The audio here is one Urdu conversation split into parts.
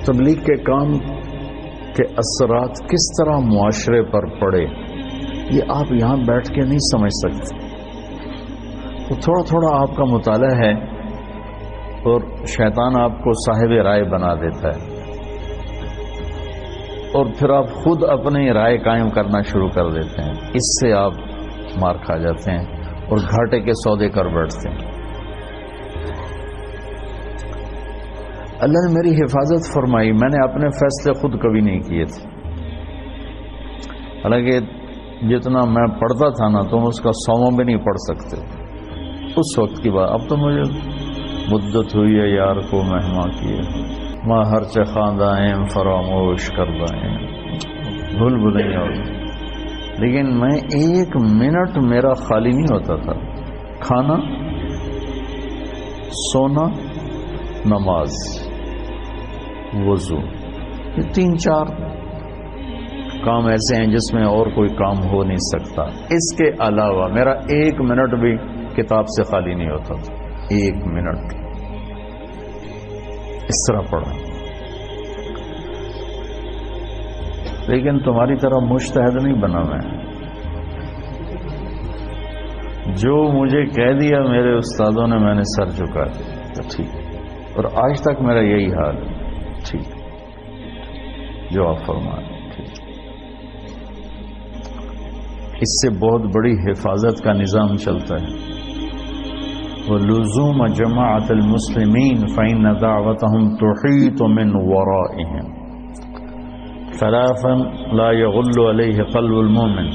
تبلیغ کے کام کے اثرات کس طرح معاشرے پر پڑے یہ آپ یہاں بیٹھ کے نہیں سمجھ سکتے. تو تھوڑا تھوڑا آپ کا مطالعہ ہے اور شیطان آپ کو صاحب رائے بنا دیتا ہے اور پھر آپ خود اپنی رائے قائم کرنا شروع کر دیتے ہیں. اس سے آپ مار کھا جاتے ہیں اور گھاٹے کے سودے کر بیٹھتے ہیں. اللہ نے میری حفاظت فرمائی. میں نے اپنے فیصلے خود کبھی نہیں کیے تھے. حالانکہ جتنا میں پڑھتا تھا نا تم اس کا 100واں بھی نہیں پڑھ سکتے اس وقت کی بات. اب تو مجھے مدت ہوئی ہے یار کو مہما کیے ماں ہر چخاندائیں فراموش کردائیں بھول بھلائیاں ہوئی. لیکن میں ایک منٹ میرا خالی نہیں ہوتا تھا. کھانا، سونا، نماز، وضو، یہ 3-4 کام ایسے ہیں جس میں اور کوئی کام ہو نہیں سکتا. اس کے علاوہ میرا 1 منٹ بھی کتاب سے خالی نہیں ہوتا تھا. 1 منٹ اس طرح پڑھا. لیکن تمہاری طرح مجتہد نہیں بنا میں. جو مجھے کہہ دیا میرے استادوں نے میں نے سر جھکا دیا تو ٹھیک. اور آج تک میرا یہی حال ہے. ٹھیک جو آپ فرمائیں ٹھیک. اس سے بہت بڑی حفاظت کا نظام چلتا ہے. وَلُزُومَ جَمَاعَةِ الْمُسْلِمِينَ فَإِنَّ دَعْوَتَهُمْ تُحِيطُ مِنْ وَرَائِهِمْ. 3 لَا يَغُلُّ عَلَيْهِ قَلْبُ الْمُؤْمِنِ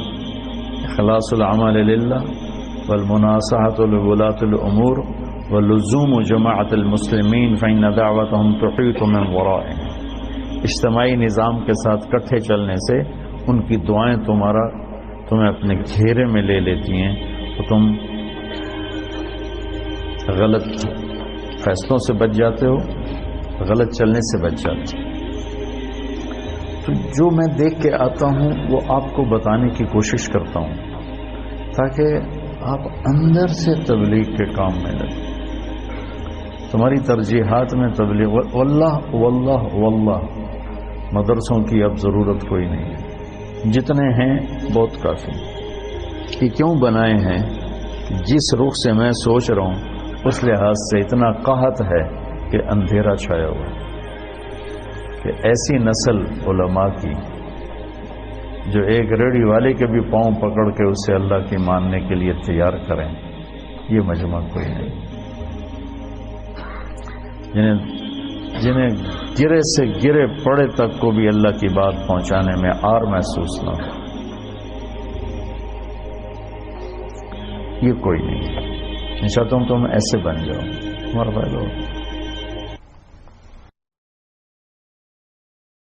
إِخْلَاصُ الْعَمَلِ لِلَّهِ وَالْمُنَاصَحَةُ لِوُلَاةِ الْأُمُورِ وَلُزُومُ جَمَاعَةِ الْمُسْلِمِينَ فَإِنَّ دَعْوَتَهُمْ تُحِيطُ مِنْ وَرَائِهِمْ. اجتماعی نظام کے ساتھ کٹھے چلنے سے ان کی دعائیں تمہیں اپنے گھیرے میں لے لیتی ہیں تو تم غلط فیصلوں سے بچ جاتے ہو، غلط چلنے سے بچ جاتے ہو. تو جو میں دیکھ کے آتا ہوں وہ آپ کو بتانے کی کوشش کرتا ہوں تاکہ آپ اندر سے تبلیغ کے کام میں لگیں. تمہاری ترجیحات میں تبلیغ واللہ واللہ واللہ. مدرسوں کی اب ضرورت کوئی نہیں ہے. جتنے ہیں بہت کافی. یہ کیوں بنائے ہیں؟ جس رخ سے میں سوچ رہا ہوں اس لحاظ سے اتنا قحط ہے کہ اندھیرا چھایا ہوا ہے کہ ایسی نسل علماء کی جو ایک ریڑھی والے کے بھی پاؤں پکڑ کے اسے اللہ کی ماننے کے لیے تیار کریں، یہ مجمع کوئی نہیں. جنہیں گرے سے گرے پڑے تک کو بھی اللہ کی بات پہنچانے میں آر محسوس نہ ہو، یہ کوئی نہیں. میں چاہتا ہوں تم ایسے بن جاؤ، تمہارا فائدہ ہو.